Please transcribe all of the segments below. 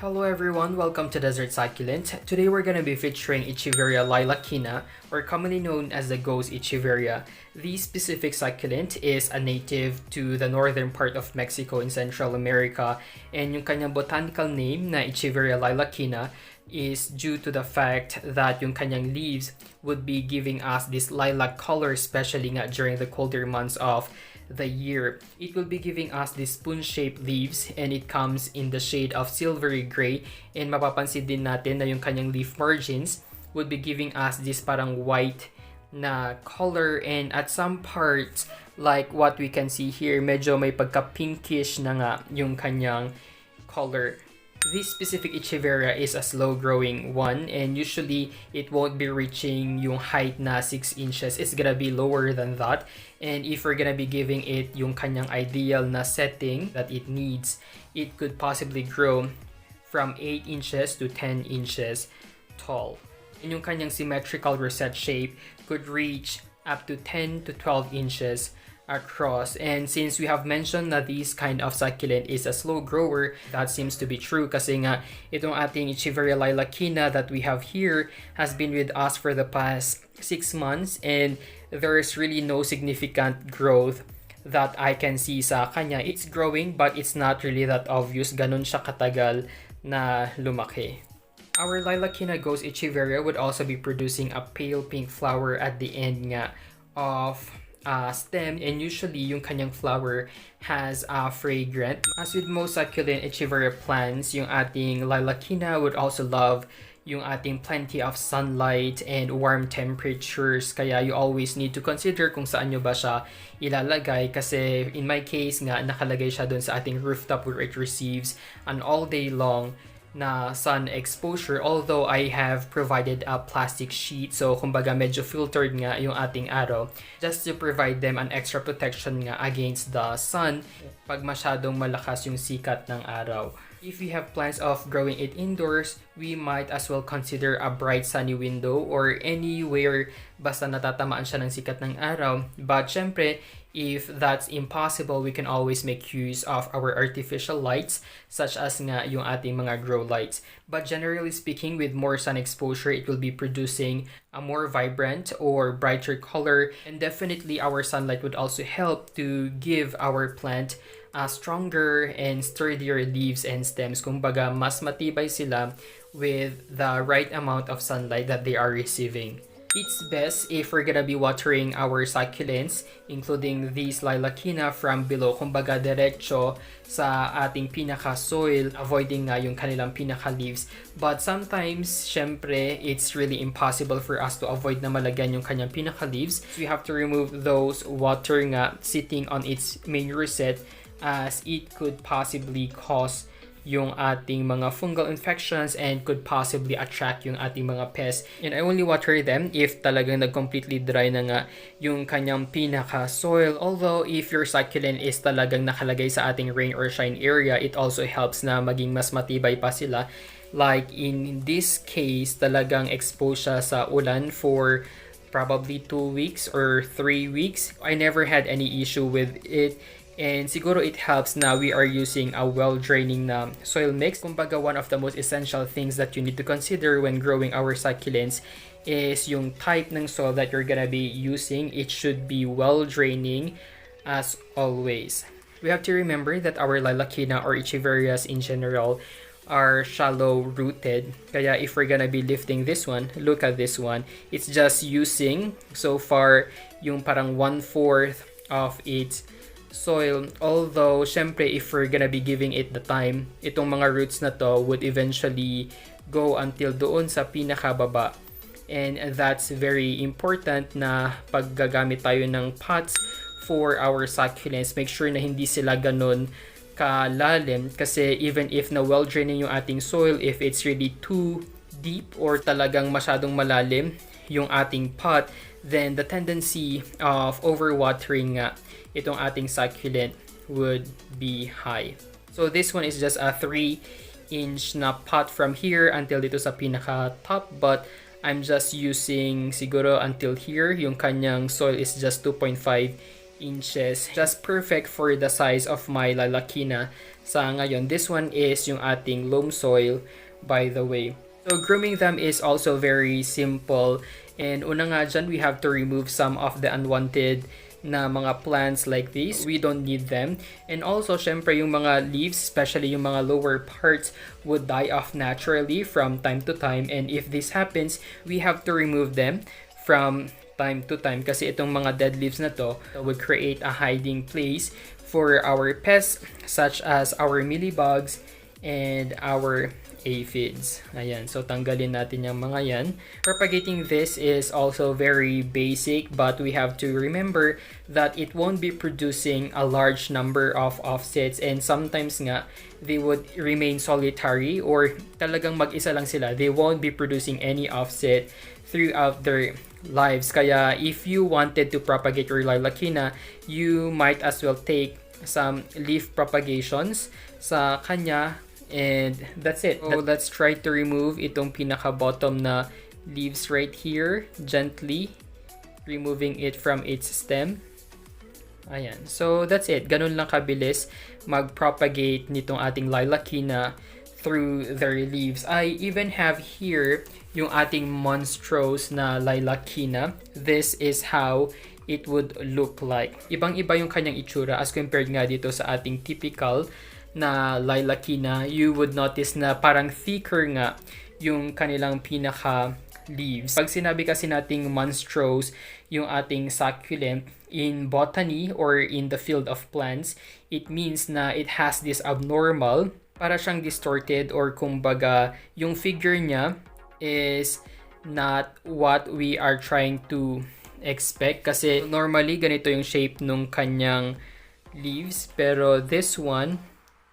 Hello everyone, welcome to Desert Succulent. Today we're going to be featuring Echeveria Lilacina, or commonly known as the ghost Echeveria. This specific succulent is a native to the northern part of Mexico in Central America, and yung kanyang botanical name na Echeveria Lilacina is due to the fact that yung kanyang leaves would be giving us this lilac color, especially nga during the colder months of the year. It will be giving us these spoon-shaped leaves, and it comes in the shade of silvery gray, and mapapansin din natin na yung kanyang leaf margins would be giving us this parang white na color, and at some parts like what we can see here, medyo may pagka-pinkish na nga yung kanyang color. This specific Echeveria is a slow-growing one, and usually it won't be reaching yung height na 6 inches. It's gonna be lower than that. And if we're gonna be giving it yung kanyang ideal na setting that it needs, it could possibly grow from 8 inches to 10 inches tall. And yung kanyang symmetrical rosette shape could reach up to 10 to 12 inches across. And since we have mentioned that this kind of succulent is a slow grower, that seems to be true kasi nga itong ating Echeveria Lilacina that we have here has been with us for the past 6 months, and there is really no significant growth that I can see sa kanya. It's growing but it's not really that obvious, ganun siya katagal na lumaki. Our Lilacina ghost Echeveria would also be producing a pale pink flower at the end nga of stem, and usually yung kanyang flower has a fragrant. As with most succulent Echeveria plants, yung ating Lilacina would also love yung ating plenty of sunlight and warm temperatures, kaya you always need to consider kung saan nyo ba siya ilalagay. Kasi in my case nga, nakalagay siya dun sa ating rooftop where it receives an all day long na sun exposure, although I have provided a plastic sheet, so kumbaga medyo filtered nga yung ating araw just to provide them an extra protection nga against the sun pag masyadong malakas yung sikat ng araw. If we have plans of growing it indoors, we might as well consider a bright sunny window or anywhere basta natatamaan siya ng sikat ng araw. But syempre, if that's impossible, we can always make use of our artificial lights, such as nga yung ating mga grow lights. But generally speaking, with more sun exposure, it will be producing a more vibrant or brighter color, and definitely our sunlight would also help to give our plant stronger and sturdier leaves and stems. Kumbaga, mas matibay sila with the right amount of sunlight that they are receiving. It's best if we're gonna be watering our succulents, including these Lilacina, from below. Kumbaga, diretso sa ating pinaka-soil, avoiding nga yung kanilang pinaka-leaves. But sometimes, syempre, it's really impossible for us to avoid na malagyan yung kanyang pinaka-leaves. So we have to remove those water nga sitting on its main rosette, as it could possibly cause yung ating mga fungal infections and could possibly attract yung ating mga pests. And I only water them if talagang nag-completely dry na nga yung kanyang pinaka-soil. Although, if your succulent is talagang nakalagay sa ating rain or shine area, it also helps na maging mas matibay pa sila. Like in this case, talagang exposed siya sa ulan for probably 2 weeks or 3 weeks. I never had any issue with it. And siguro it helps na we are using a well-draining na soil mix. Kumbaga, one of the most essential things that you need to consider when growing our succulents is yung type ng soil that you're gonna be using. It should be well-draining as always. We have to remember that our Lilacina or Echeverias in general are shallow-rooted. Kaya if we're gonna be lifting this one, look at this one. It's just using so far yung parang 1/4 of its soil, although syempre if we're gonna be giving it the time, itong mga roots na to would eventually go until doon sa pinakababa, and that's very important na pag gagamit tayo ng pots for our succulents, make sure na hindi sila ganun kalalim, kasi even if na well draining yung ating soil, if it's really too deep or talagang masyadong malalim yung ating pot, then the tendency of overwatering nga itong ating succulent would be high. So this one is just a 3-inch na pot from here until dito sa pinaka-top, but I'm just using siguro until here. Yung kanyang soil is just 2.5 inches. Just perfect for the size of my Lilacina sa ngayon. This one is yung ating loam soil, by the way. So grooming them is also very simple. And una nga dyan, we have to remove some of the unwanted na mga plants like these. We don't need them. And also, syempre, yung mga leaves, especially yung mga lower parts, would die off naturally from time to time. And if this happens, we have to remove them from time to time. Kasi itong mga dead leaves na to would create a hiding place for our pests, such as our mealybugs and our aphids. Ayan, so tanggalin natin yung mga yan. Propagating this is also very basic, but we have to remember that it won't be producing a large number of offsets, and sometimes nga they would remain solitary or talagang mag-isa lang sila. They won't be producing any offset throughout their lives. Kaya if you wanted to propagate your Lilacina, you might as well take some leaf propagations sa kanya. And that's it. So let's try to remove itong pinaka-bottom na leaves right here. Gently removing it from its stem. Ayan. So that's it. Ganun lang kabilis mag-propagate nitong ating Lilacina through their leaves. I even have here yung ating Monstrous na Lilacina. This is how it would look like. Ibang-iba yung kanyang itsura as compared nga dito sa ating typical na Lilacina. You would notice na parang thicker nga yung kanilang pinaka leaves. Pag sinabi kasi nating monstrous yung ating succulent in botany or in the field of plants, it means na it has this abnormal, para siyang distorted, or kumbaga yung figure niya is not what we are trying to expect. Kasi normally ganito yung shape nung kanyang leaves, pero this one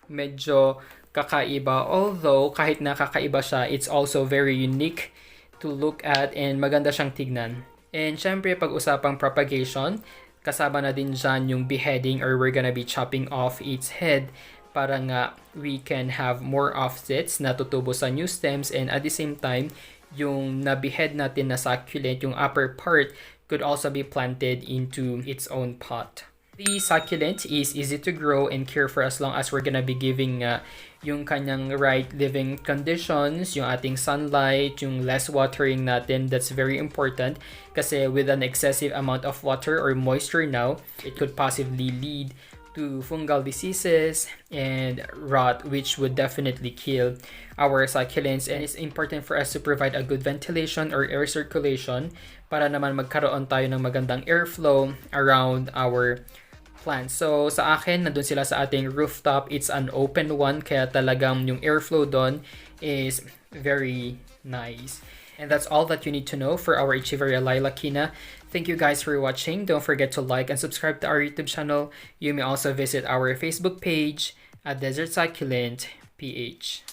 medyo kakaiba. Although, kahit nakakaiba siya, it's also very unique to look at and maganda siyang tignan. And syempre, pag-usapang propagation, kasama na din dyan yung beheading, or we're gonna be chopping off its head para nga we can have more offsets na tutubo sa new stems, and at the same time, yung na-behead natin na succulent, yung upper part, could also be planted into its own pot. The succulent is easy to grow and care for as long as we're gonna be giving yung kanyang right living conditions, yung ating sunlight, yung less watering natin. That's very important kasi with an excessive amount of water or moisture now, it could possibly lead to fungal diseases and rot, which would definitely kill our succulents. And it's important for us to provide a good ventilation or air circulation para naman magkaroon tayo ng magandang airflow around our plants. So sa akin, nandun sila sa ating rooftop. It's an open one, kaya talagang yung airflow doon is very nice. And that's all that you need to know for our Echeveria Lilacina. Thank you guys for watching. Don't forget to like and subscribe to our YouTube channel. You may also visit our Facebook page at Desert Succulent PH.